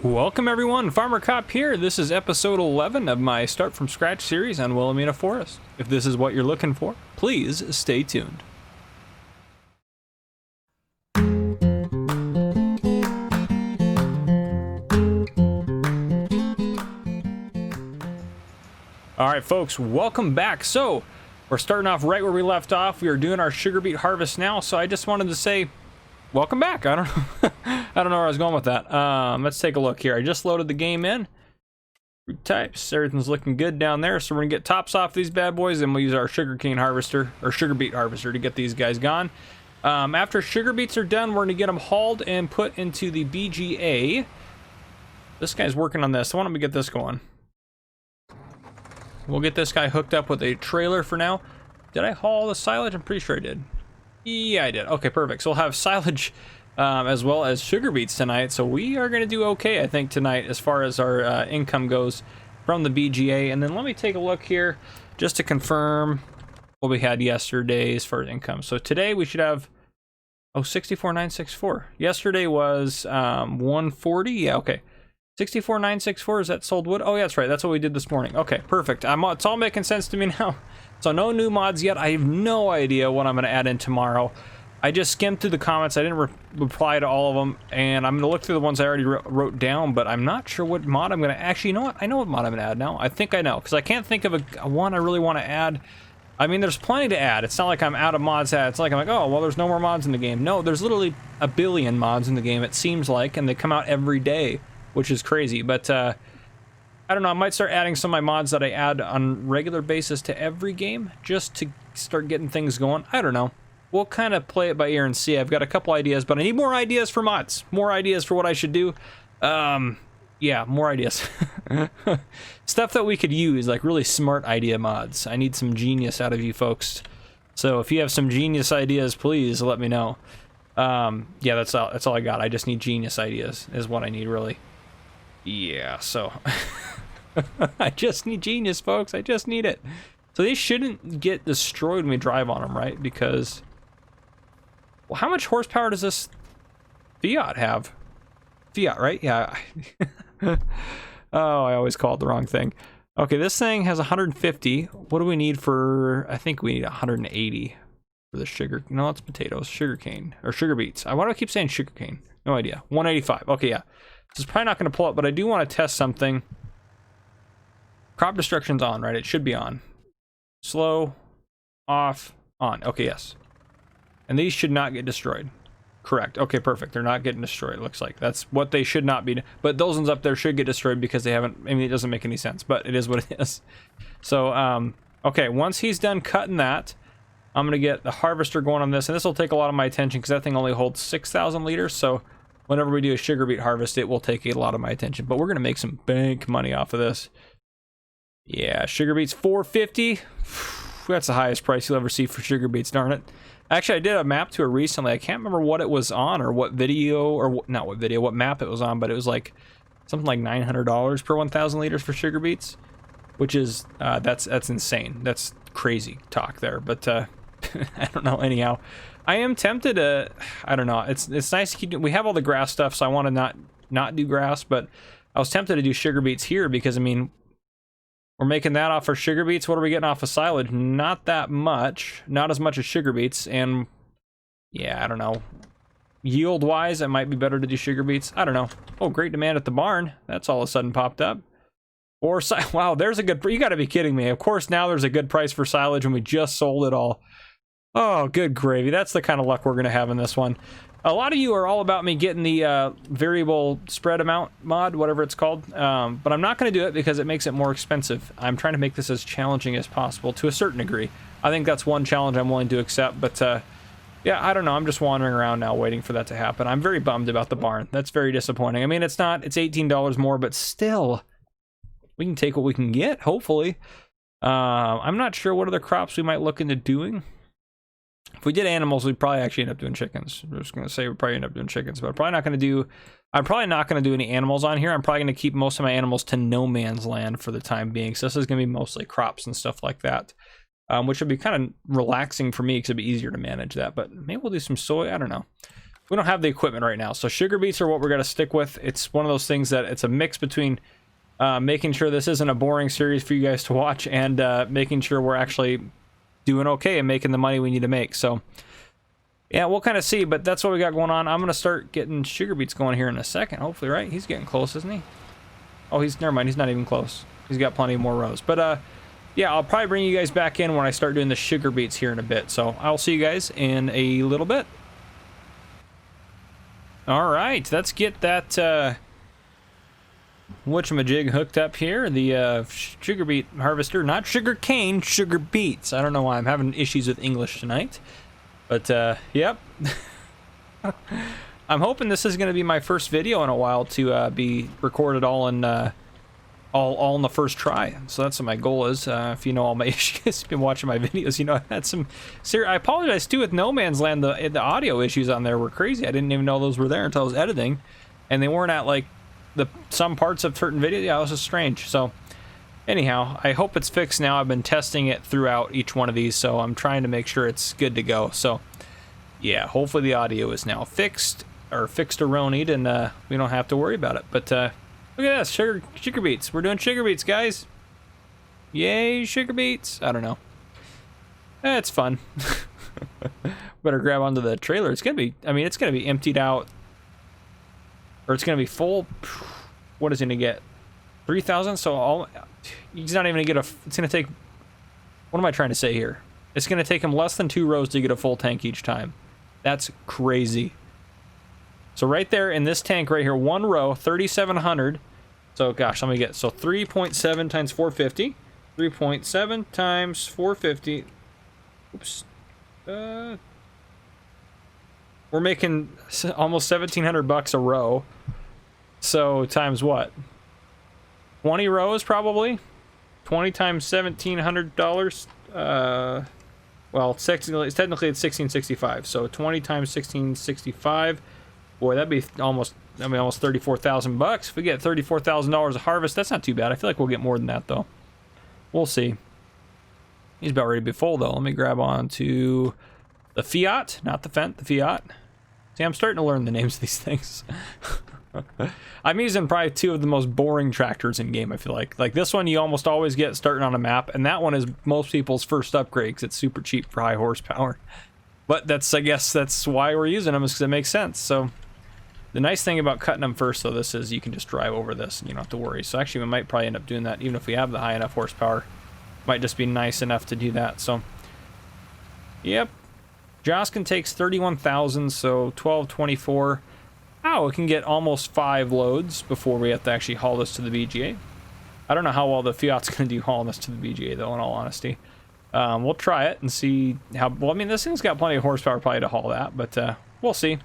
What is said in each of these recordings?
Welcome everyone, Farmer Cop here. This is episode 11 of my Start From Scratch series on Willamina Forest. If this is what you're looking for, please stay tuned. Alright folks, welcome back. So, we're starting off right where we left off. We are doing our sugar beet harvest now, so I just wanted to say welcome back. I don't know I don't know where I was going with that. Let's take a look here. I just loaded the game in. Fruit types, everything's looking good down there. So we're gonna get tops off these bad boys, and we'll use our sugarcane harvester or sugar beet harvester to get these guys gone. After sugar beets are done, we're gonna get them hauled and put into the BGA. This guy's working on this, so why don't we get this going? We'll get this guy hooked up with a trailer for now. Did I haul the silage? I'm pretty sure I did. Yeah, I did. Okay, perfect. So we'll have silage as well as sugar beets tonight. So we are going to do okay, I think, tonight as far as our income goes from the BGA. And then let me take a look here just to confirm what we had yesterday as far as income. So today we should have, 64,964. Yesterday was 140. Yeah, okay. 64,964, is that sold wood? Oh, yeah, that's right. That's what we did this morning. Okay, perfect. It's all making sense to me now. So no new mods yet. I have no idea what I'm going to add in tomorrow. I just skimmed through the comments. I didn't reply to all of them, and I'm going to look through the ones I already wrote down, but I'm not sure what mod I'm going to... Actually, you know what? I know what mod I'm going to add now. I think I know, because I can't think of a one I really want to add. I mean, there's plenty to add. It's not like I'm out of mods to add. It's like I'm like, oh, well, there's no more mods in the game. No, there's literally a billion mods in the game, it seems like, and they come out every day, which is crazy. But I don't know, I might start adding some of my mods that I add on regular basis to every game just to start getting things going. I don't know. We'll kind of play it by ear and see. I've got a couple ideas, but I need more ideas for mods. More ideas for what I should do. Yeah, more ideas. Stuff that we could use, like really smart idea mods. I need some genius out of you folks. So if you have some genius ideas, please let me know. Yeah, that's all I got. I just need genius ideas is what I need, really. Yeah, so I just need genius, folks. I just need it. So these shouldn't get destroyed when we drive on them, right? Because, well, how much horsepower does this Fiat have? Fiat, right? Yeah. Oh, I always call it the wrong thing. Okay, this thing has 150. What do we need for? I think we need 180 for the sugar. No, it's potatoes. Sugarcane or sugar beets. Why do I keep saying sugarcane? No idea. 185. Okay, yeah. This is probably not going to pull up, but I do want to test something. Crop destruction's on, right? It should be on. Slow, off, on. Okay, yes. And these should not get destroyed. Correct. Okay, perfect. They're not getting destroyed, it looks like. That's what they should not be. But those ones up there should get destroyed because they haven't... I mean, it doesn't make any sense, but it is what it is. So, okay, once he's done cutting that, I'm going to get the harvester going on this. And this will take a lot of my attention because that thing only holds 6,000 liters. So whenever we do a sugar beet harvest, it will take a lot of my attention. But we're going to make some bank money off of this. Yeah, sugar beets, 450. That's the highest price you'll ever see for sugar beets, darn it. Actually, I did a map tour recently. I can't remember what it was on or what video, or not what video, what map it was on, but it was like something like $900 per 1,000 liters for sugar beets, which is, that's insane. That's crazy talk there, but I don't know. Anyhow, I am tempted to, I don't know. It's nice to keep, we have all the grass stuff, so I want to not do grass, but I was tempted to do sugar beets here because, I mean, we're making that off our sugar beets. What are we getting off of silage? Not that much. Not as much as sugar beets. And yeah, I don't know. Yield wise, it might be better to do sugar beets. I don't know. Oh, great demand at the barn. That's all of a sudden popped up. Or, wow, there's a good, you gotta be kidding me. Of course, now there's a good price for silage when we just sold it all. Oh, good gravy. That's the kind of luck we're gonna have in this one. A lot of you are all about me getting the variable spread amount mod, whatever it's called, but I'm not going to do it because it makes it more expensive. I'm trying to make this as challenging as possible to a certain degree. I think that's one challenge I'm willing to accept, but yeah, I don't know. I'm just wandering around now waiting for that to happen. I'm very bummed about the barn. That's very disappointing. I mean, it's $18 more, but still, we can take what we can get, hopefully. I'm not sure what other crops we might look into doing. If we did animals, we'd probably actually end up doing chickens. I was going to say we'd probably end up doing chickens, but I'm probably not going to do any animals on here. I'm probably going to keep most of my animals to no man's land for the time being. So this is going to be mostly crops and stuff like that, which would be kind of relaxing for me because it'd be easier to manage that. But maybe we'll do some soy. I don't know. we don't have the equipment right now. So sugar beets are what we're gonna stick with. It's one of those things that it's a mix between making sure this isn't a boring series for you guys to watch and making sure we're actually doing okay and making the money we need to make. So yeah, we'll kind of see, but that's what we got going on. I'm gonna start getting sugar beets going here in a second, hopefully, right? He's getting close, isn't he? Oh, never mind, he's not even close. He's got plenty more rows. But yeah, I'll probably bring you guys back in when I start doing the sugar beets here in a bit. So I'll see you guys in a little bit. All right, let's get that whatchamajig hooked up here. The sugar beet harvester, not sugar cane, sugar beets. I don't know why I'm having issues with English tonight. But yep. I'm hoping this is going to be my first video in a while to be recorded all in all in the first try. So that's what my goal is. If you know all my issues, been watching my videos, you know I've had some I apologize too with No Man's Land. The audio issues on there were crazy. I didn't even know those were there until I was editing, and they weren't at like some parts of certain videos. Yeah, it was just strange. So anyhow, I hope it's fixed now. I've been testing it throughout each one of these, so I'm trying to make sure it's good to go. So yeah, hopefully the audio is now fixed or fixed-a-ronied, and we don't have to worry about it. But look at this, sugar beets. We're doing sugar beets, guys. Yay, sugar beets. I don't know. It's fun. Better grab onto the trailer. It's gonna be, I mean, it's gonna be emptied out, or it's gonna be full. What is he gonna get? 3,000. So he's not even gonna get a. It's gonna take. What am I trying to say here? It's gonna take him less than 2 rows to get a full tank each time. That's crazy. So right there in this tank right here, 1 row, 3,700. So gosh, let me get, so 3.7 times 450. 3.7 times 450. Oops. We're making almost 1,700 bucks a row. So times what? 20 rows probably. 20 times $1,700. Well, technically it's 1,665. So 20 times 1,665. Boy, that'd be almost 34,000 bucks. If we get $34,000 a harvest, that's not too bad. I feel like we'll get more than that though. We'll see. He's about ready to be full though. Let me grab on to the Fiat, not the Fent, the Fiat. See, I'm starting to learn the names of these things. I'm using probably 2 of the most boring tractors in game, I feel like. Like this one you almost always get starting on a map, and that one is most people's first upgrade because it's super cheap for high horsepower. But that's, I guess that's why we're using them, is because it makes sense. So the nice thing about cutting them first, though, this is you can just drive over this and you don't have to worry. So actually we might probably end up doing that even if we have the high enough horsepower. Might just be nice enough to do that. So yep, Joskin takes 31,000, so 1224. Oh, it can get almost 5 loads before we have to actually haul this to the BGA. I don't know how well the Fiat's going to do hauling this to the BGA, though, in all honesty. We'll try it and see how... Well, I mean, this thing's got plenty of horsepower probably to haul that, but we'll see.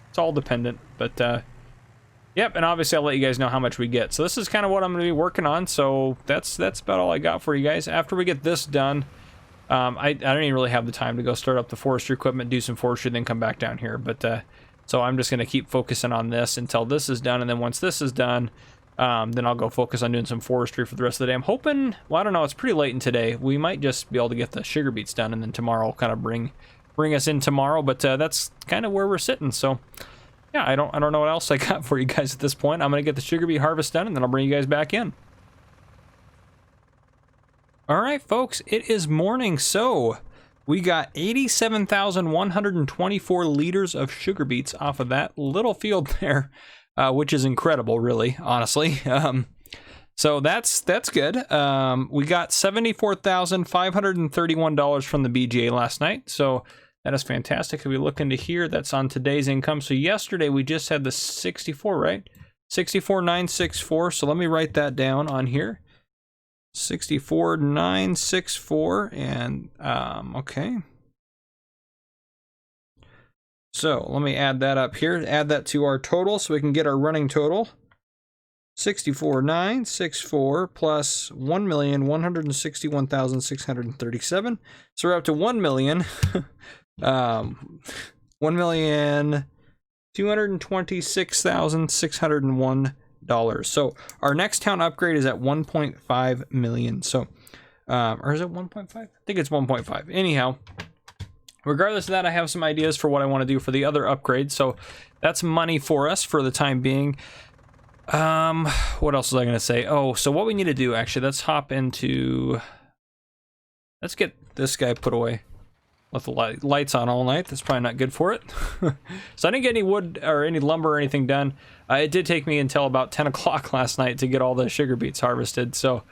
It's all dependent, but yep, and obviously I'll let you guys know how much we get. So this is kind of what I'm going to be working on, so that's about all I got for you guys. After we get this done, I don't even really have the time to go start up the forestry equipment, do some forestry, then come back down here, but so I'm just going to keep focusing on this until this is done, and then once this is done, then I'll go focus on doing some forestry for the rest of the day. I'm hoping, well, I don't know, it's pretty late in today. We might just be able to get the sugar beets done, and then tomorrow I'll kind of bring us in tomorrow, but that's kind of where we're sitting. So yeah, I don't know what else I got for you guys at this point. I'm gonna get the sugar beet harvest done, and then I'll bring you guys back in. All right, folks, it is morning. So we got 87,124 liters of sugar beets off of that little field there, which is incredible, really, honestly. So that's good. We got $74,531 from the BGA last night. So that is fantastic. If we look into here, that's on today's income. So yesterday we just had the 64, right? 64,964. So let me write that down on here. 64,964, and okay. So let me add that up here. Add that to our total so we can get our running total. 64,964 plus 1,161,637. So we're up to 1,000,000. 1,226,601. So our next town upgrade is at 1.5 million. So, or is it 1.5? I think it's 1.5. Anyhow, regardless of that, I have some ideas for what I want to do for the other upgrades. So that's money for us for the time being. What else was I going to say? Oh, so what we need to do, actually, let's hop into... Let's get this guy put away. Left the lights on all night. That's probably not good for it. So I didn't get any wood or any lumber or anything done. It did take me until about 10 o'clock last night to get all the sugar beets harvested. So,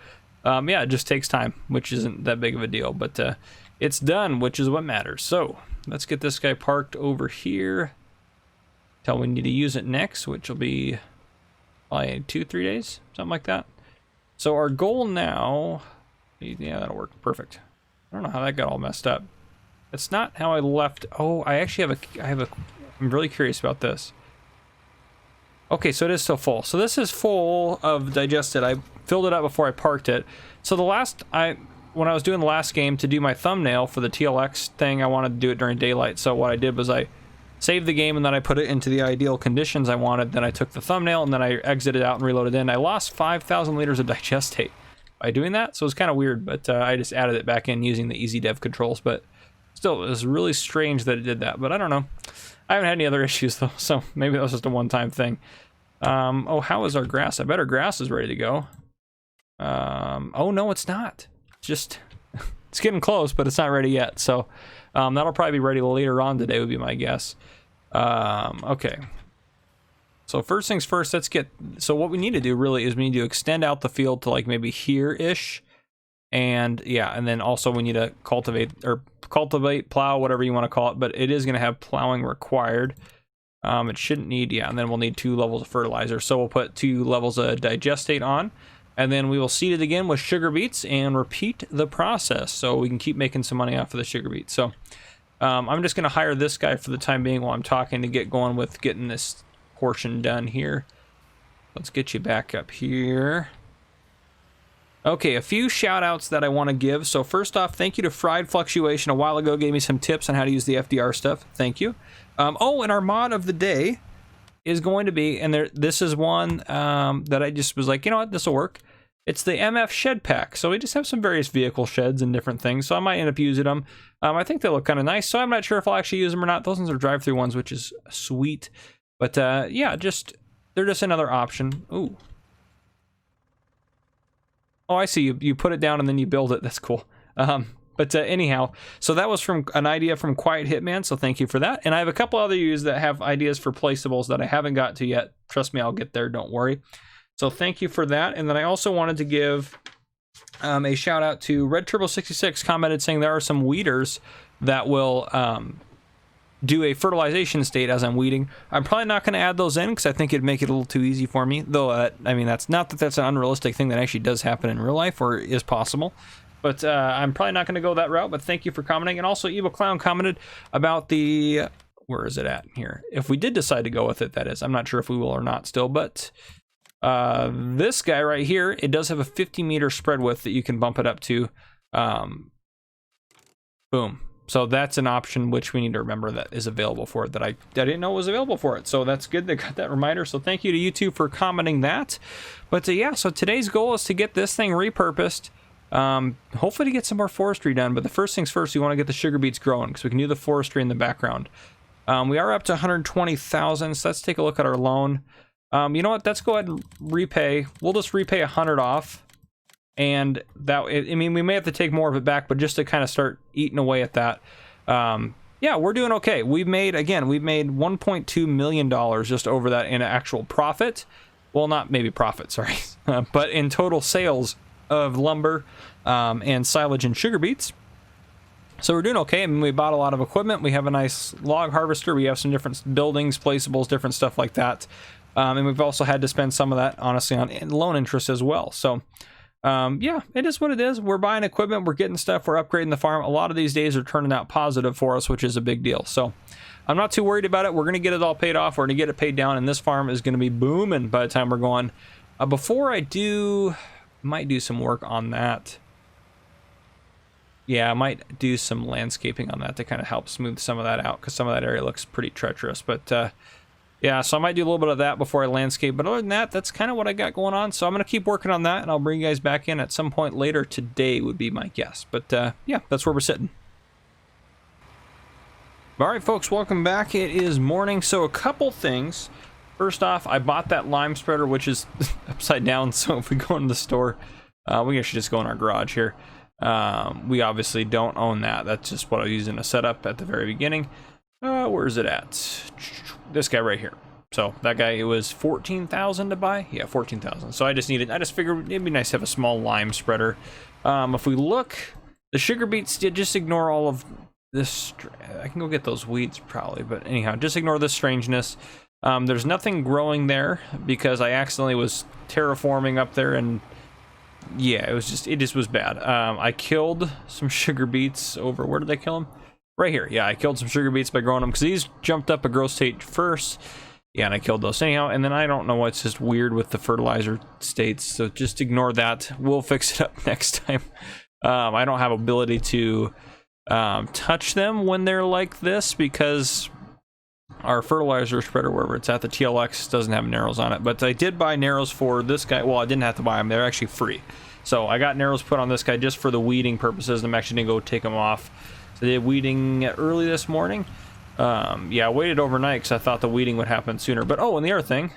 yeah, it just takes time, which isn't that big of a deal. But it's done, which is what matters. So let's get this guy parked over here till we need to use it next, which will be probably 2-3 days, something like that. So our goal now... Yeah, that'll work. Perfect. I don't know how that got all messed up. It's not how I left. Oh, I actually have a, I'm really curious about this. Okay, so it is still full. So this is full of digested. I filled it up before I parked it. So when I was doing the last game to do my thumbnail for the TLX thing, I wanted to do it during daylight. So what I did was I saved the game and then I put it into the ideal conditions I wanted. Then I took the thumbnail and then I exited out and reloaded in. I lost 5,000 liters of digestate by doing that. So it's kind of weird, but I just added it back in using the easy dev controls. But still, it was really strange that it did that, but I don't know. I haven't had any other issues though, so maybe that was just a one-time thing. Oh, how is our grass? I bet our grass is ready to go. Oh no, it's not. Just, it's getting close, but it's not ready yet. So that'll probably be ready later on today would be my guess. Okay. So first things first, let's get, so what we need to do really is we need to extend out the field to like maybe here-ish. And yeah, and then also we need to cultivate, plow, whatever you want to call it, but it is going to have plowing required. It shouldn't need, yeah, and then we'll need 2 levels of fertilizer. So we'll put 2 levels of digestate on, and then we will seed it again with sugar beets and repeat the process so we can keep making some money off of the sugar beets. So I'm just going to hire this guy for the time being while I'm talking to get going with getting this portion done here. Let's get you back up here. Okay, a few shout outs that I want to give. So first off, thank you to Fried Fluctuation a while ago, gave me some tips on how to use the FDR stuff. Thank you. Oh, and our mod of the day is going to be, and this is one that I just was like, you know what, this will work. It's the MF shed pack. So we just have some various vehicle sheds and different things. So I might end up using them. I think they look kind of nice. So I'm not sure if I'll actually use them or not. Those ones are drive-through ones, which is sweet. But yeah, they're just another option. Ooh. Oh, I see. You put it down and then you build it. That's cool. But anyhow, so that was from an idea from Quiet Hitman, so thank you for that. And I have a couple other users that have ideas for placeables that I haven't got to yet. Trust me, I'll get there, don't worry. So thank you for that. And then I also wanted to give a shout out to Red Turbo 66 commented saying there are some weeders that will do a fertilization state as I'm weeding. I'm probably not going to add those in because I think it'd make it a little too easy for me. Though, I mean, that's not that that's an unrealistic thing that actually does happen in real life or is possible. But I'm probably not going to go that route. But thank you for commenting. And also, Evil Clown commented about the... Where is it at here? If we did decide to go with it, that is. I'm not sure if we will or not still. But this guy right here, it does have a 50-meter spread width that you can bump it up to. Boom. So that's an option which we need to remember that is available for it that I didn't know was available for it. So that's good. They got that reminder. So thank you to you two for commenting that. But yeah, so today's goal is to get this thing repurposed. Hopefully to get some more forestry done. But the first things first, we want to get the sugar beets growing because we can do the forestry in the background. We are up to 120,000. So let's take a look at our loan. You know what? Let's go ahead and repay. We'll just repay 100 off. And that, I mean, we may have to take more of it back, but just to kind of start eating away at that. Yeah, we're doing okay. We've made $1.2 million just over that in actual profit. Well, not maybe profit, sorry. But in total sales of lumber and silage and sugar beets. So we're doing okay. I mean, we bought a lot of equipment. We have a nice log harvester. We have some different buildings, placeables, different stuff like that. And we've also had to spend some of that, honestly, on loan interest as well. So... yeah, it is what it is. We're buying equipment, we're getting stuff, we're upgrading the farm. A lot of these days are turning out positive for us, which is a big deal. So I'm not too worried about it. We're going to get it all paid off. We're going to get it paid down, and this farm is going to be booming by the time we're going. Before I do, might do some work on that. Yeah, I might do some landscaping on that to kind of help smooth some of that out, because some of that area looks pretty treacherous. But yeah, so I might do a little bit of that before I landscape. But other than that, that's kind of what I got going on. So I'm going to keep working on that, and I'll bring you guys back in at some point later today would be my guess. But yeah, that's where we're sitting. All right, folks, welcome back. It is morning, so a couple things. First off, I bought that lime spreader, which is upside down, so if we go in the store, we should just go in our garage here. We obviously don't own that. That's just what I was using to set up at the very beginning. Where is it at? This guy right here. So that guy, it was 14,000 to buy. Yeah, 14,000. So I just figured it'd be nice to have a small lime spreader. If we look, the sugar beets, just ignore all of this. I can go get those weeds probably, but anyhow, just ignore this strangeness. There's nothing growing there because I accidentally was terraforming up there, and yeah, it just was bad. I killed some sugar beets over, where did I kill them? Right here. Yeah, I killed some sugar beets by growing them because these jumped up a growth state first. Yeah, and I killed those anyhow. And then I don't know what's just weird with the fertilizer states, so just ignore that. We'll fix it up next time. I don't have ability to touch them when they're like this because our fertilizer spreader, wherever it's at, the TLX, doesn't have narrows on it. But I did buy narrows for this guy. Well, I didn't have to buy them. They're actually free. So I got narrows put on this guy just for the weeding purposes. I'm actually going to go take them off. So they did weeding early this morning. Yeah, I waited overnight because I thought the weeding would happen sooner. But, oh, and the other thing.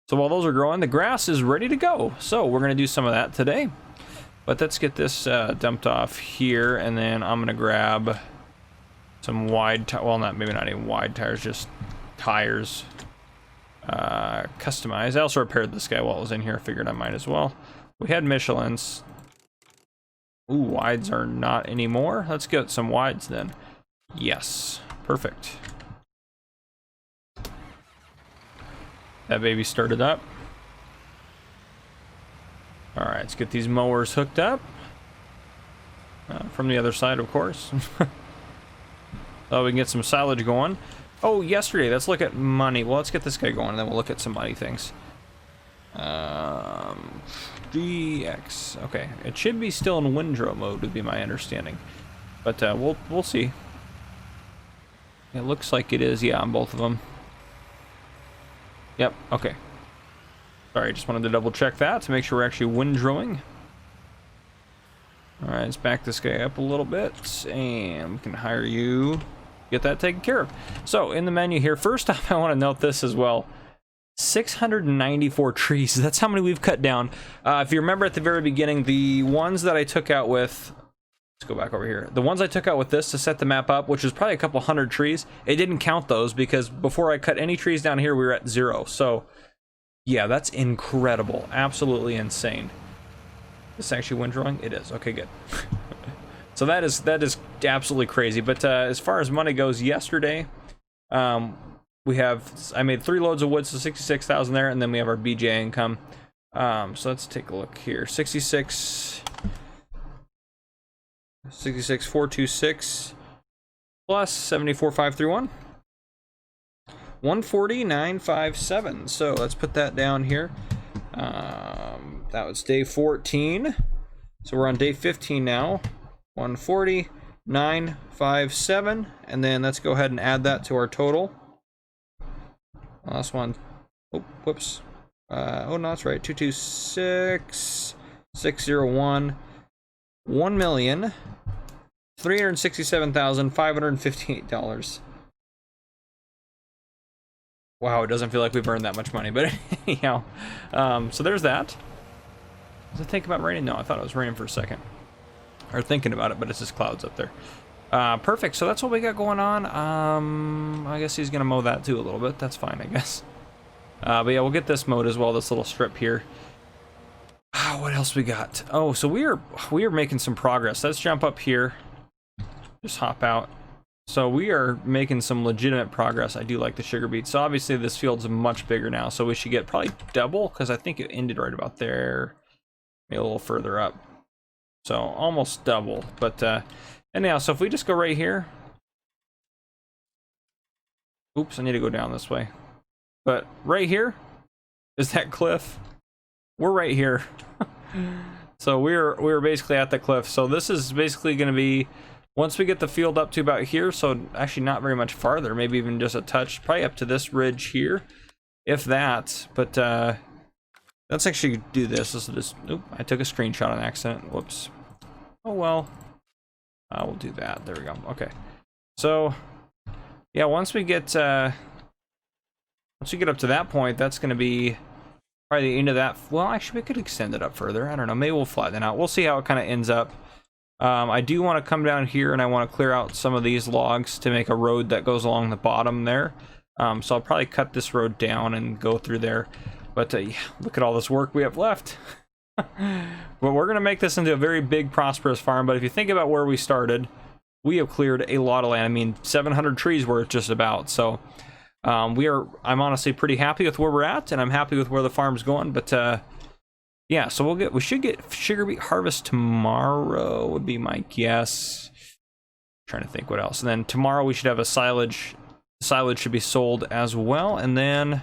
So while those are growing, the grass is ready to go. So we're going to do some of that today. But let's get this dumped off here. And then I'm going to grab some wide, well, maybe not even wide tires, just tires. Customized. I also repaired this guy while I was in here. I figured I might as well. We had Michelin's. Ooh, wides are not anymore. Let's get some wides then. Yes, perfect. That baby started up. All right, let's get these mowers hooked up. From the other side, of course. So we can get some silage going. Oh, yesterday, let's look at money. Well, let's get this guy going, and then we'll look at some money things. DX. Okay, it should be still in windrow mode, would be my understanding. But we'll see. It looks like it is, yeah, on both of them. Yep, okay. Sorry, just wanted to double check that to make sure we're actually windrowing. Alright, let's back this guy up a little bit, and we can hire you. Get that taken care of. So, in the menu here, first off, I want to note this as well. 694 trees. That's how many we've cut down. If you remember at the very beginning, the ones that I took out with... Let's go back over here. The ones I took out with this to set the map up, which was probably a couple hundred trees, it didn't count those because before I cut any trees down here, we were at 0. So, yeah, that's incredible. Absolutely insane. This actually windrowing? It is. Okay, good. So that is absolutely crazy. But as far as money goes, yesterday, I made 3 loads of wood, so 66,000 there, and then we have our BJ income. So let's take a look here. 66,426 plus 74,531. 140,957. So let's put that down here. That was day 14. So we're on day 15 now. 140,957, and then let's go ahead and add that to our total. Last one. Oh, whoops. Oh no, that's right. 226,601. $1,367,558. Wow, it doesn't feel like we've earned that much money, but anyhow. So there's that. Was I thinking about raining? No, I thought it was raining for a second. Or thinking about it, but it's just clouds up there. Perfect, so that's what we got going on. I guess he's gonna mow that too a little bit. That's fine, I guess. But yeah, we'll get this mowed as well, this little strip here. What else we got? Oh, so we are making some progress. Let's jump up here. Just hop out. So we are making some legitimate progress. I do like the sugar beets. So obviously this field's much bigger now, so we should get probably double, because I think it ended right about there. Maybe a little further up. So almost double. But anyhow, so if we just go right here. Oops, I need to go down this way. But right here is that cliff. We're right here. So we're basically at the cliff. So this is basically going to be, once we get the field up to about here, so actually not very much farther, maybe even just a touch, probably up to this ridge here, if that. But let's actually do this. This will just, oop, I took a screenshot on accident. Whoops. Oh well. We'll do that. There we go. Okay. So yeah, once we get up to that point, that's going to be probably the end of that. Well, actually, we could extend it up further. I don't know. Maybe we'll flatten it out. We'll see how it kind of ends up. I do want to come down here and I want to clear out some of these logs to make a road that goes along the bottom there. So I'll probably cut this road down and go through there. But yeah, look at all this work we have left. But we're going to make this into a very big, prosperous farm. But if you think about where we started, we have cleared a lot of land. I mean, 700 trees worth just about. So I'm honestly pretty happy with where we're at, and I'm happy with where the farm's going. But yeah, so we should get sugar beet harvest tomorrow would be my guess. Trying to think what else. And then tomorrow we should have a silage. Silage should be sold as well. And then I'm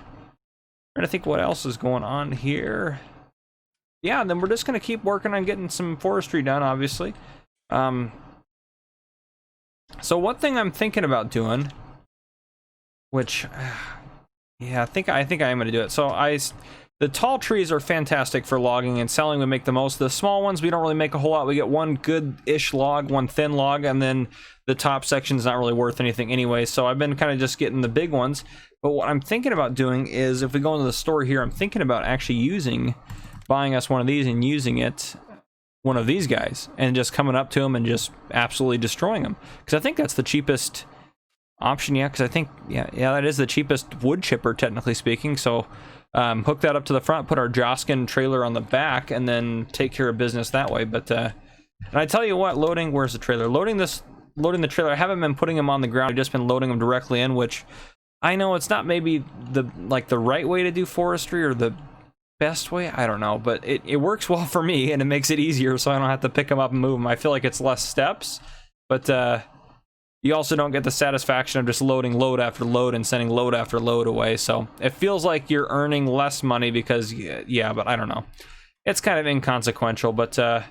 trying to think what else is going on here. Yeah, and then we're just going to keep working on getting some forestry done, obviously. So one thing I'm thinking about doing, which, yeah, I think I am going to do it. So the tall trees are fantastic for logging and selling. We make the most. The small ones, we don't really make a whole lot. We get one good-ish log, one thin log, and then the top section's not really worth anything anyway. So I've been kind of just getting the big ones. But what I'm thinking about doing is, if we go into the store here, I'm thinking about actually buying us one of these and using it, one of these guys, and just coming up to them and just absolutely destroying them. Because I think that's the cheapest option, yeah, because I think, yeah, that is the cheapest wood chipper, technically speaking. So hook that up to the front, put our Joskin trailer on the back, and then take care of business that way. But and I tell you what, where's the trailer? Loading the trailer, I haven't been putting them on the ground. I've just been loading them directly in, which I know it's not maybe the right way to do forestry or the best way, I don't know, but it works well for me, and it makes it easier so I don't have to pick them up and move them. I feel like it's less steps, but you also don't get the satisfaction of just loading load after load and sending load after load away. So it feels like you're earning less money because, yeah, but I don't know. It's kind of inconsequential, but yeah,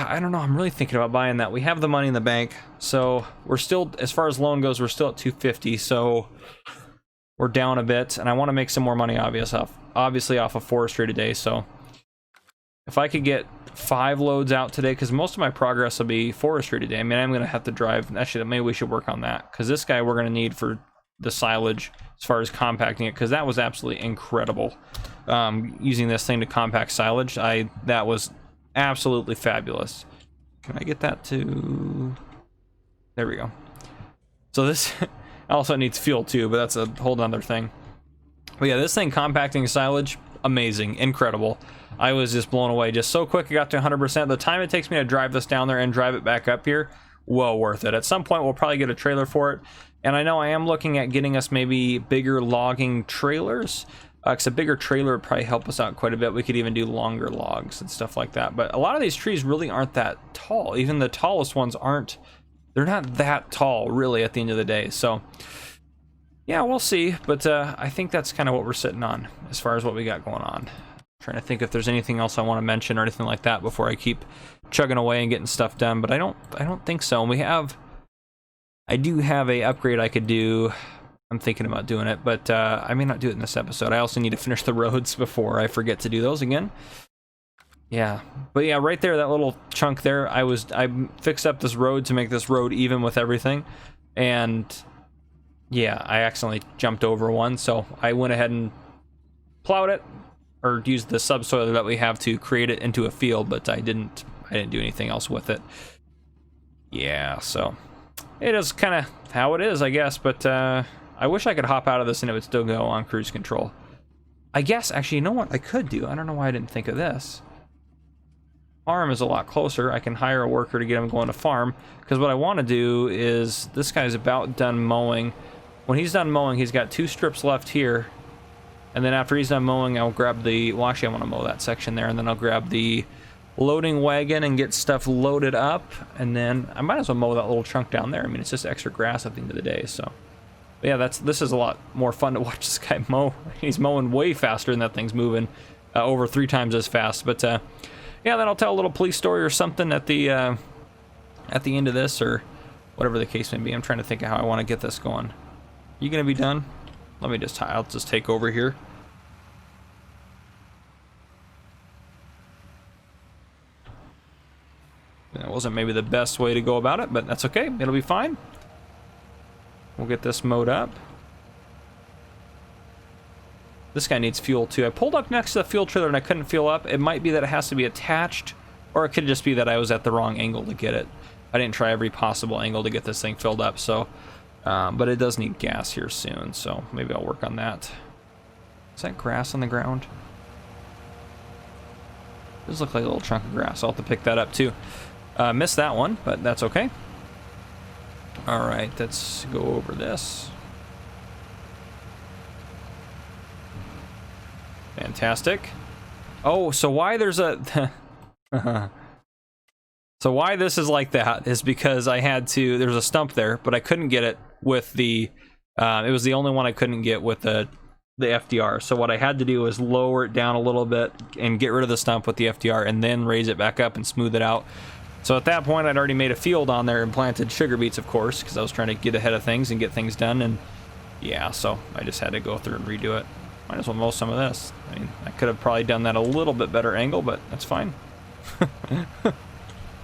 I don't know. I'm really thinking about buying that. We have the money in the bank, so we're still, as far as loan goes, we're still at 250, so we're down a bit, and I want to make some more money, obviously off of forestry today. So if I could get 5 loads out today, because most of my progress will be forestry today. I mean, I'm going to have to drive. Actually, maybe we should work on that, because this guy we're going to need for the silage as far as compacting it, because that was absolutely incredible. Using this thing to compact silage, that was absolutely fabulous. Can I get that to... There we go. So this also needs fuel too, but that's a whole other thing. But yeah, this thing compacting silage, amazing, incredible. I was just blown away, just so quick. I got to 100%. The time it takes me to drive this down there and drive it back up here, well worth it. At some point we'll probably get a trailer for it, and I know I am looking at getting us maybe bigger logging trailers, because a bigger trailer would probably help us out quite a bit. We could even do longer logs and stuff like that. But a lot of these trees really aren't that tall. Even the tallest ones aren't, they're not that tall really at the end of the day. So yeah, we'll see. But I think that's kind of what we're sitting on as far as what we got going on. Trying to think if there's anything else I want to mention or anything like that before I keep chugging away and getting stuff done. But I don't think so. And I do have a upgrade I could do. I'm thinking about doing it, but I may not do it in this episode. I also need to finish the roads before I forget to do those again. Yeah, but yeah, right there, that little chunk there, I fixed up this road to make this road even with everything, and yeah, I accidentally jumped over one, so I went ahead and plowed it, or used the subsoiler that we have to create it into a field, but I didn't do anything else with it. Yeah, so it is kind of how it is, I guess, but I wish I could hop out of this and it would still go on cruise control. I guess, actually, you know what I could do? I don't know why I didn't think of this. Farm is a lot closer. I can hire a worker to get him going to farm, because what I want to do is, this guy's about done mowing. When he's done mowing, he's got 2 strips left here, and then after he's done mowing, I'll grab well, actually I want to mow that section there, and then I'll grab the loading wagon and get stuff loaded up, and then I might as well mow that little chunk down there. I mean, it's just extra grass at the end of the day, so... But yeah, this is a lot more fun to watch this guy mow. He's mowing way faster than that thing's moving, over 3 times as fast. But yeah, then I'll tell a little police story or something at the end of this, or whatever the case may be. I'm trying to think of how I want to get this going. You gonna be done? I'll just take over here. That wasn't maybe the best way to go about it, but that's okay. It'll be fine. We'll get this mowed up. This guy needs fuel too. I pulled up next to the fuel trailer and I couldn't fuel up. It might be that it has to be attached, or it could just be that I was at the wrong angle to get it. I didn't try every possible angle to get this thing filled up, so but it does need gas here soon, so maybe I'll work on that. Is that grass on the ground? Does look like a little chunk of grass. I'll have to pick that up too. Missed that one, but that's okay. All right, let's go over this. Fantastic. Oh, so why there's a... So why this is like that is because I had to... There's a stump there, but I couldn't get it with the... it was the only one I couldn't get with the FDR. So what I had to do was lower it down a little bit and get rid of the stump with the FDR and then raise it back up and smooth it out. So at that point, I'd already made a field on there and planted sugar beets, of course, because I was trying to get ahead of things and get things done. And yeah, so I just had to go through and redo it. Might as well mow some of this. I mean, I could have probably done that a little bit better angle, but that's fine.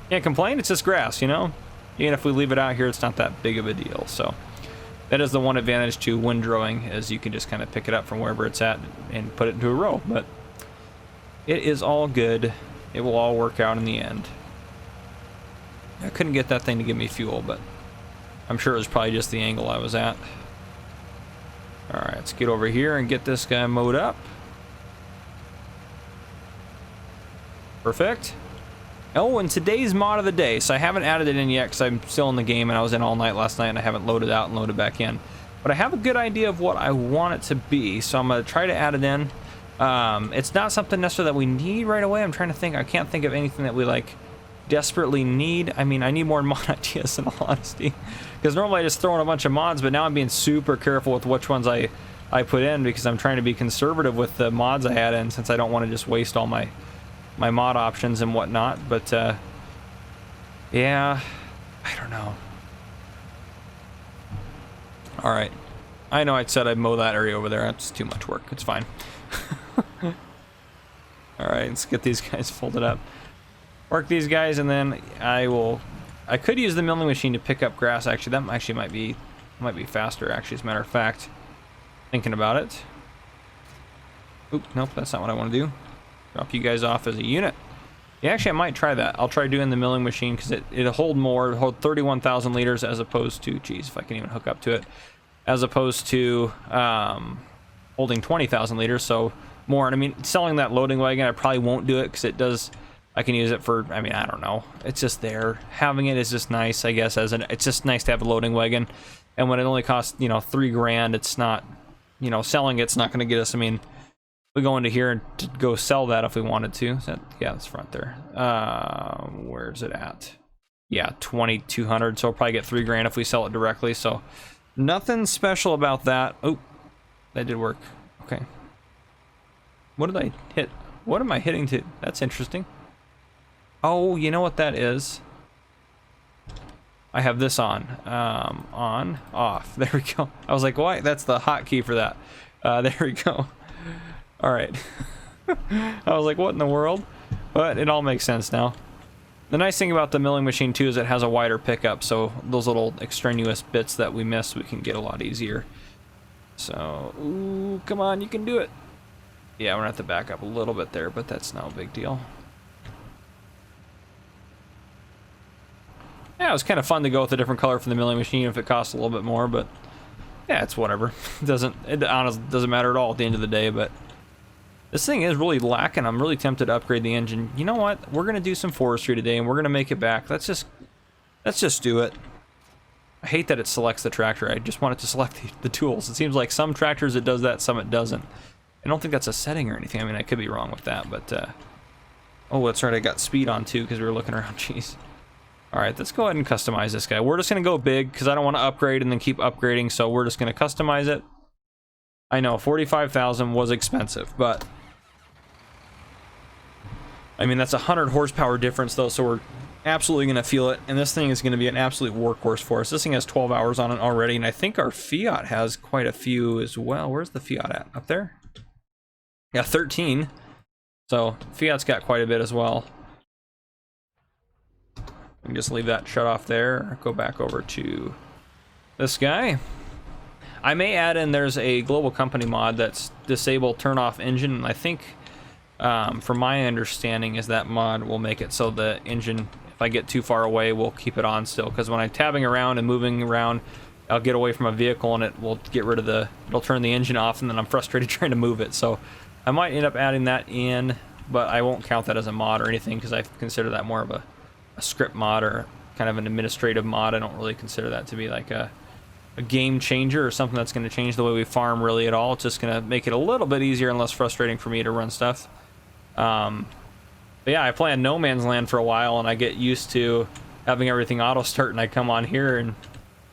Can't complain, it's just grass, you know? Even if we leave it out here, it's not that big of a deal. So that is the one advantage to windrowing, is you can just kind of pick it up from wherever it's at and put it into a row. But it is all good. It will all work out in the end. I couldn't get that thing to give me fuel, but I'm sure it was probably just the angle I was at. Alright, let's get over here and get this guy mowed up. Perfect. Oh, and today's mod of the day. So I haven't added it in yet because I'm still in the game and I was in all night last night and I haven't loaded out and loaded back in. But I have a good idea of what I want it to be, so I'm going to try to add it in. It's not something necessarily that we need right away. I'm trying to think. I can't think of anything that we, like, desperately need. I mean, I need more mod ideas in all honesty. Because normally I just throw in a bunch of mods, but now I'm being super careful with which ones I put in because I'm trying to be conservative with the mods I add in since I don't want to just waste all my mod options and whatnot. But yeah, I don't know. All right, I know I said I'd mow that area over there. That's too much work. It's fine. All right, let's get these guys folded up. Work these guys, and then I could use the milling machine to pick up grass. Actually, that actually might be faster. Actually, as a matter of fact, thinking about it. Oop, nope, that's not what I want to do. Drop you guys off as a unit. Yeah, actually, I might try that. I'll try doing the milling machine because it'll hold more. It'll hold 31,000 liters as opposed to, geez, if I can even hook up to it, as opposed to holding 20,000 liters. So more. And I mean, selling that loading wagon, I probably won't do it because it does. I can use it for. I mean, I don't know. It's just there. Having it is just nice, I guess. It's just nice to have a loading wagon. And when it only costs, you know, $3 grand, it's not. You know, selling it's not going to get us. I mean. We go into here and to go sell that if we wanted to. Is that, yeah, it's front there. Where's it at? Yeah, 2,200. So we'll probably get $3 grand if we sell it directly. So nothing special about that. Oh, that did work. Okay. What did I hit? What am I hitting to? That's interesting. Oh, you know what that is? I have this on. On, off. There we go. I was like, why? That's the hotkey for that. There we go. All right. I was like, what in the world? But it all makes sense now. The nice thing about the milling machine too is it has a wider pickup, so those little extraneous bits that we miss, we can get a lot easier. So, ooh, come on, you can do it. Yeah, we're gonna have to back up a little bit there, but that's no big deal. Yeah, it was kind of fun to go with a different color for the milling machine if it costs a little bit more, but yeah, it's whatever. It honestly doesn't matter at all at the end of the day, but this thing is really lacking. I'm really tempted to upgrade the engine. You know what? We're gonna do some forestry today, and we're gonna make it back. Let's just do it. I hate that it selects the tractor. I just want it to select the tools. It seems like some tractors it does that, some it doesn't. I don't think that's a setting or anything. I mean, I could be wrong with that, but oh, that's right. I got speed on too because we were looking around. Jeez. All right, let's go ahead and customize this guy. We're just gonna go big because I don't want to upgrade and then keep upgrading. So we're just gonna customize it. I know 45,000 was expensive, but I mean, that's 100 horsepower difference though, so we're absolutely gonna feel it. And this thing is gonna be an absolute workhorse for us. This thing has 12 hours on it already, and I think our Fiat has quite a few as well. Where's the Fiat at? Up there? Yeah, 13. So Fiat's got quite a bit as well. We can just leave that shut off there. Go back over to this guy. I may add in, there's a global company mod that's disable turn off engine, and I think from my understanding is that mod will make it so the engine, if I get too far away, will keep it on still, because when I'm tabbing around and moving around, I'll get away from a vehicle and it will get rid of the, it'll turn the engine off, and then I'm frustrated trying to move it. So I might end up adding that in, but I won't count that as a mod or anything, because I consider that more of a script mod or kind of an administrative mod. I don't really consider that to be like a game changer or something that's going to change the way we farm really at all. It's just going to make it a little bit easier and less frustrating for me to run stuff. But yeah, I play on No Man's Land for a while, and I get used to having everything auto start, and I come on here and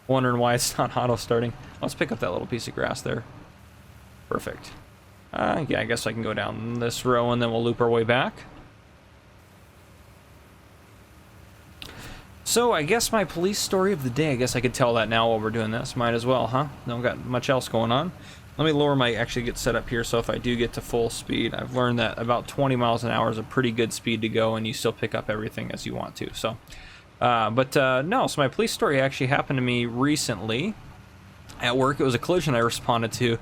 wondering why it's not auto starting. Let's pick up that little piece of grass there. Perfect. Yeah, I guess I can go down this row and then we'll loop our way back. So I guess my police story of the day, I guess I could tell that now while we're doing this. Might as well, huh? Don't got much else going on. Let me lower my, actually get set up here, so if I do get to full speed, I've learned that about 20 miles an hour is a pretty good speed to go, and you still pick up everything as you want to. So, no, so my police story actually happened to me recently at work. It was a collision I responded to.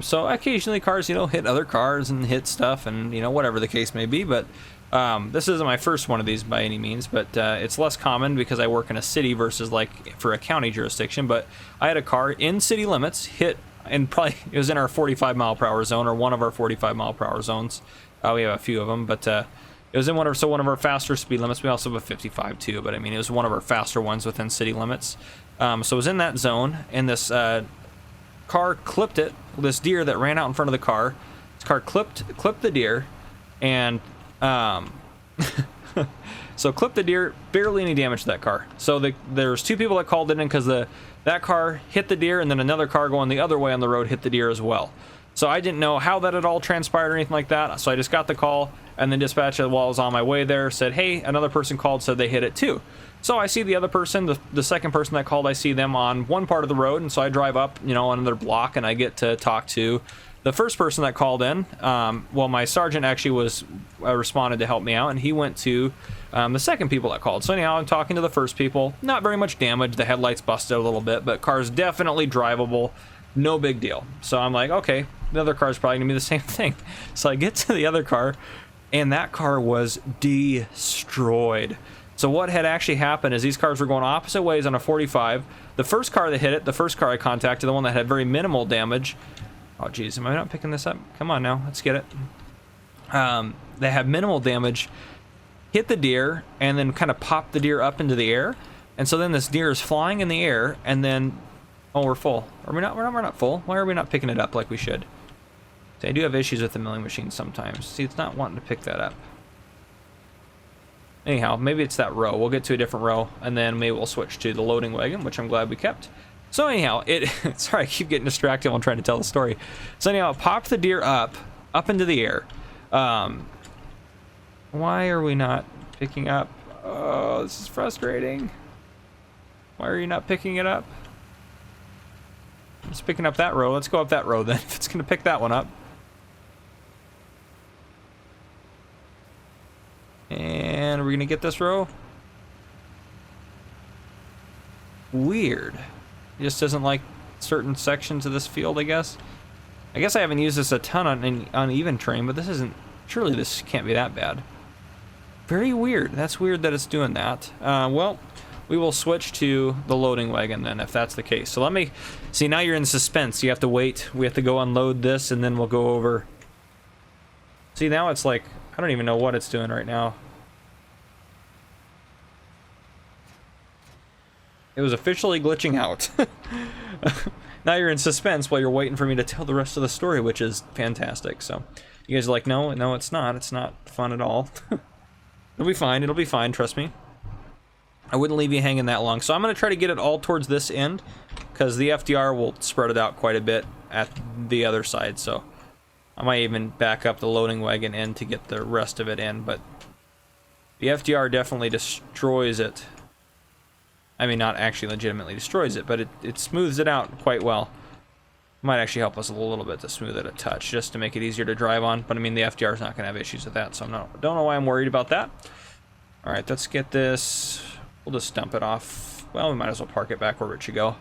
So occasionally cars, you know, hit other cars and hit stuff, and, you know, whatever the case may be, but this isn't my first one of these by any means, but it's less common because I work in a city versus like for a county jurisdiction. But I had a car in city limits hit, and probably it was in our 45 mile per hour zone, or one of our 45 mile per hour zones. We have a few of them, but it was in one of our faster speed limits. We also have a 55 too, but I mean, it was one of our faster ones within city limits. So it was in that zone, and this car clipped it. This deer that ran out in front of the car. This car clipped the deer, and so clipped the deer. Barely any damage to that car. So there's two people that called it in because that car hit the deer, and then another car going the other way on the road hit the deer as well. So I didn't know how that had all transpired or anything like that. So I just got the call, and then dispatch, while I was on my way there, said, hey, another person called, said they hit it too. So I see the other person, the second person that called, I see them on one part of the road, and so I drive up, you know, on another block, and I get to talk to the first person that called in. Well, my sergeant actually responded to help me out, and he went to the second people that called. So anyhow, I'm talking to the first people. Not very much damage. The headlights busted a little bit, but car's definitely drivable. No big deal. So I'm like, okay, the other car's probably gonna be the same thing. So I get to the other car, and that car was destroyed. So what had actually happened is these cars were going opposite ways on a 45. The first car that hit it, the first car I contacted, the one that had very minimal damage. Oh, geez, am I not picking this up? Come on now, let's get it. They had minimal damage, hit the deer, and then kind of popped the deer up into the air. And so then this deer is flying in the air, and then, oh, we're full. Are we not? We're not full. Why are we not picking it up like we should? See, I do have issues with the milling machine sometimes. See, it's not wanting to pick that up. Anyhow, maybe it's that row. We'll get to a different row, and then maybe we'll switch to the loading wagon, which I'm glad we kept. So anyhow, sorry, I keep getting distracted while I'm trying to tell the story. So anyhow, it popped the deer up into the air. Why are we not picking up? Oh, this is frustrating. Why are you not picking it up? It's picking up that row. Let's go up that row then, if it's going to pick that one up. And we're going to get this row. Weird. It just doesn't like certain sections of this field, I guess. I guess I haven't used this a ton on uneven terrain, but this isn't... Surely this can't be that bad. Very weird. That's weird that it's doing that. Well, we will switch to the loading wagon then, if that's the case. So let me... See, now you're in suspense. You have to wait. We have to go unload this, and then we'll go over... See, now it's like... I don't even know what it's doing right now. It was officially glitching out. Now you're in suspense while you're waiting for me to tell the rest of the story, which is fantastic. So you guys are like, no, it's not. It's not fun at all. It'll be fine. It'll be fine. Trust me. I wouldn't leave you hanging that long. So I'm going to try to get it all towards this end, because the FDR will spread it out quite a bit at the other side. So I might even back up the loading wagon end to get the rest of it in, but the FDR definitely destroys it. I mean, not actually legitimately destroys it, but it smooths it out quite well. Might actually help us a little bit to smooth it a touch, just to make it easier to drive on. But I mean, the FDR is not going to have issues with that, so don't know why I'm worried about that. All right, let's get this. We'll just dump it off. Well, we might as well park it back where it should go.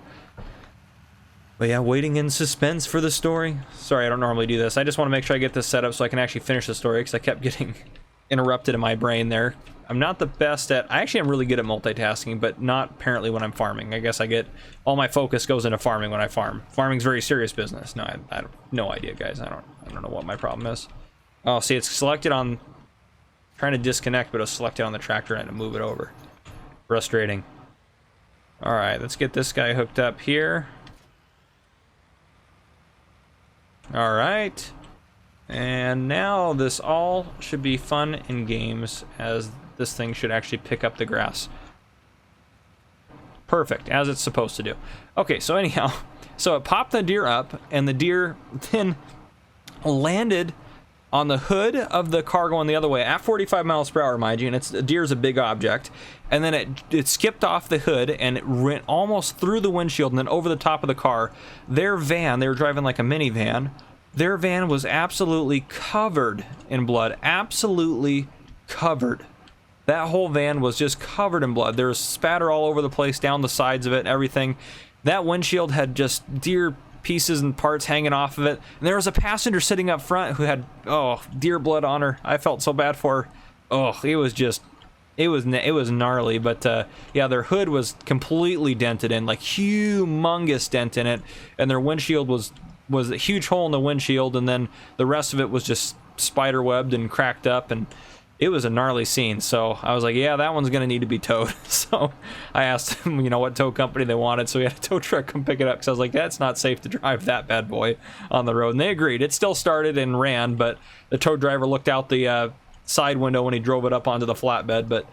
But yeah, waiting in suspense for the story. Sorry, I don't normally do this. I just want to make sure I get this set up so I can actually finish the story, because I kept getting interrupted in my brain there. I'm not the best at... I actually am really good at multitasking, but not apparently when I'm farming. I guess I get... all my focus goes into farming when I farm. Farming's very serious business. No, I have no idea, guys. I don't know what my problem is. Oh, see, it's selected on... trying to disconnect, but it was selected on the tractor and I had to move it over. Frustrating. Alright, let's get this guy hooked up here. Alright. And now this all should be fun in games, as this thing should actually pick up the grass. Perfect, as it's supposed to do. Okay, so anyhow, so it popped the deer up, and the deer then landed on the hood of the car going the other way at 45 miles per hour, mind you, and a deer's a big object. And then it skipped off the hood and it went almost through the windshield and then over the top of the car. Their van, they were driving like a minivan, their van was absolutely covered in blood. Absolutely covered. That whole van was just covered in blood. There was spatter all over the place, down the sides of it, everything. That windshield had just deer pieces and parts hanging off of it, and there was a passenger sitting up front who had deer blood on her. I felt so bad for her. It was just it was gnarly. But yeah, their hood was completely dented in, like humongous dent in it, and their windshield was a huge hole in the windshield, and then the rest of it was just spider webbed and cracked up, and it was a gnarly scene. So I was like, yeah, that one's gonna need to be towed. So I asked them, you know, what tow company they wanted, so we had a tow truck come pick it up, because I was like, that's not safe to drive that bad boy on the road. And they agreed. It still started and ran, but the tow driver looked out the side window when he drove it up onto the flatbed. But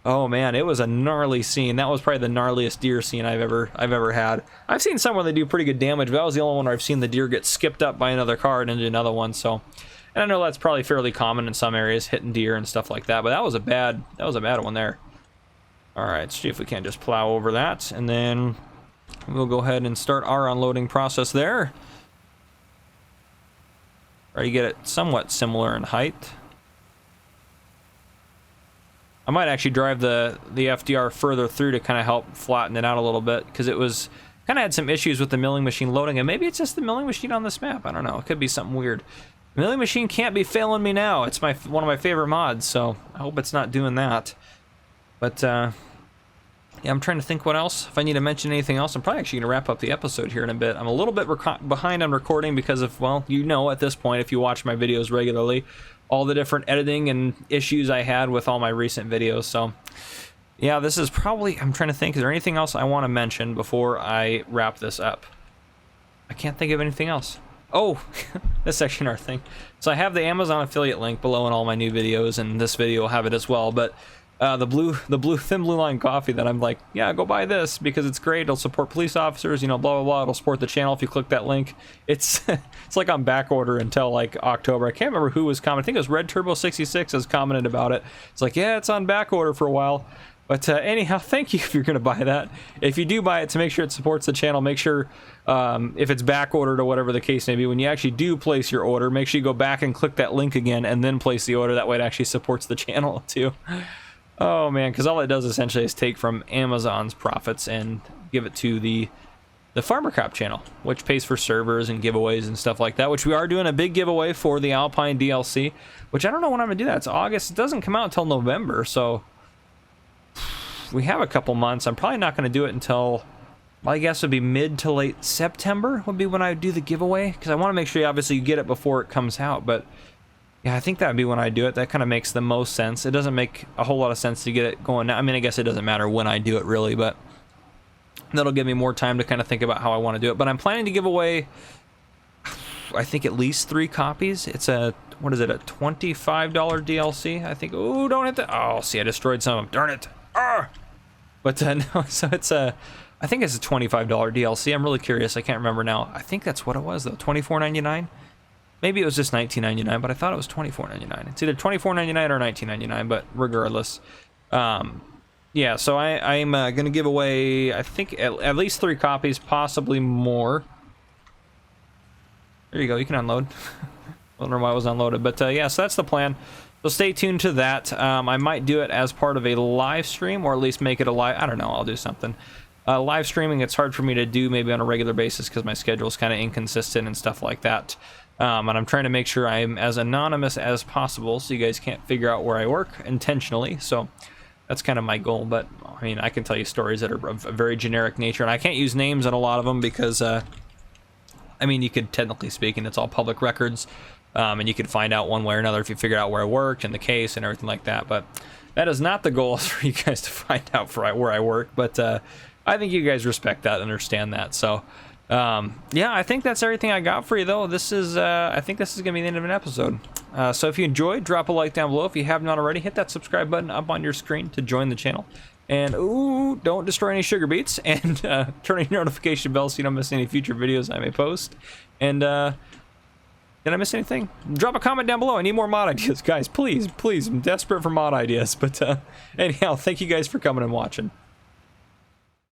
oh man, it was a gnarly scene. That was probably the gnarliest deer scene I've ever had. I've seen some where they do pretty good damage, but that was the only one where I've seen the deer get skipped up by another car and into another one. So, and I know that's probably fairly common in some areas, hitting deer and stuff like that, but that was a bad one there. All right, let's see if we can't just plow over that, and then we'll go ahead and start our unloading process there. Try to get it somewhat similar in height. I might actually drive the FDR further through to kind of help flatten it out a little bit, because it was kind of had some issues with the milling machine loading, and maybe it's just the milling machine on this map. I don't know. It could be something weird. Milling machine can't be failing me now. It's one of my favorite mods, so I hope it's not doing that. But yeah, I'm trying to think what else. If I need to mention anything else, I'm probably actually going to wrap up the episode here in a bit. I'm a little bit behind on recording because of, well, you know, at this point, if you watch my videos regularly, all the different editing and issues I had with all my recent videos. So yeah, this is probably, I'm trying to think, is there anything else I want to mention before I wrap this up? I can't think of anything else. Oh, that's actually another thing. So I have the Amazon affiliate link below in all my new videos, and this video will have it as well. But the thin blue line coffee that I'm like, yeah, go buy this because it's great. It'll support police officers, you know, blah blah blah. It'll support the channel if you click that link. It's it's like on back order until like October. I can't remember who was commenting. I think it was Red Turbo 66 has commented about it. It's like, yeah, it's on back order for a while. But anyhow, thank you if you're going to buy that. If you do buy it, to make sure it supports the channel, make sure if it's back ordered or whatever the case may be, when you actually do place your order, make sure you go back and click that link again and then place the order. That way it actually supports the channel too. Oh man, because all it does essentially is take from Amazon's profits and give it to the Farmer Cop channel, which pays for servers and giveaways and stuff like that, which we are doing a big giveaway for the Alpine DLC, which I don't know when I'm going to do that. It's August. It doesn't come out until November, so we have a couple months. I'm probably not going to do it until, well, I guess it would be mid to late September would be when I would do the giveaway, because I want to make sure obviously you get it before it comes out. But yeah, I think that would be when I do it. That kind of makes the most sense. It doesn't make a whole lot of sense to get it going now. I mean, I guess it doesn't matter when I do it really, but that'll give me more time to kind of think about how I want to do it. But I'm planning to give away, I think, at least 3 copies. It's a, what is it, a $25 DLC, I think. Oh, don't hit that. Oh, see, I destroyed some of them. Darn it. Ah! But no, so it's a, I think it's a $25 DLC. I'm really curious. I can't remember now. I think that's what it was though. $24.99. Maybe it was just $19.99, but I thought it was $24.99. It's either $24.99 or $19.99, but regardless, yeah. So I'm gonna give away, I think, at least 3 copies, possibly more. There you go. You can unload. I don't know why it was unloaded, but yeah. So that's the plan. So stay tuned to that. I might do it as part of a live stream, or at least make it a live. I don't know. I'll do something. Live streaming, it's hard for me to do maybe on a regular basis because my schedule is kind of inconsistent and stuff like that. And I'm trying to make sure I'm as anonymous as possible so you guys can't figure out where I work intentionally. So that's kind of my goal. But I mean, I can tell you stories that are of a very generic nature, and I can't use names on a lot of them because I mean, you could, technically speaking, it's all public records, and you could find out one way or another if you figure out where I worked and the case and everything like that. But that is not the goal, for you guys to find out where I work. But I think you guys respect that, understand that. So yeah, I think that's everything I got for you, though. This is I think this is gonna be the end of an episode. So if you enjoyed, drop a like down below. If you have not already, hit that subscribe button up on your screen to join the channel. And ooh, don't destroy any sugar beets, and turn on your notification bell so you don't miss any future videos I may post. And did I miss anything? Drop a comment down below. I need more mod ideas, guys. Please, please. I'm desperate for mod ideas. But anyhow, thank you guys for coming and watching.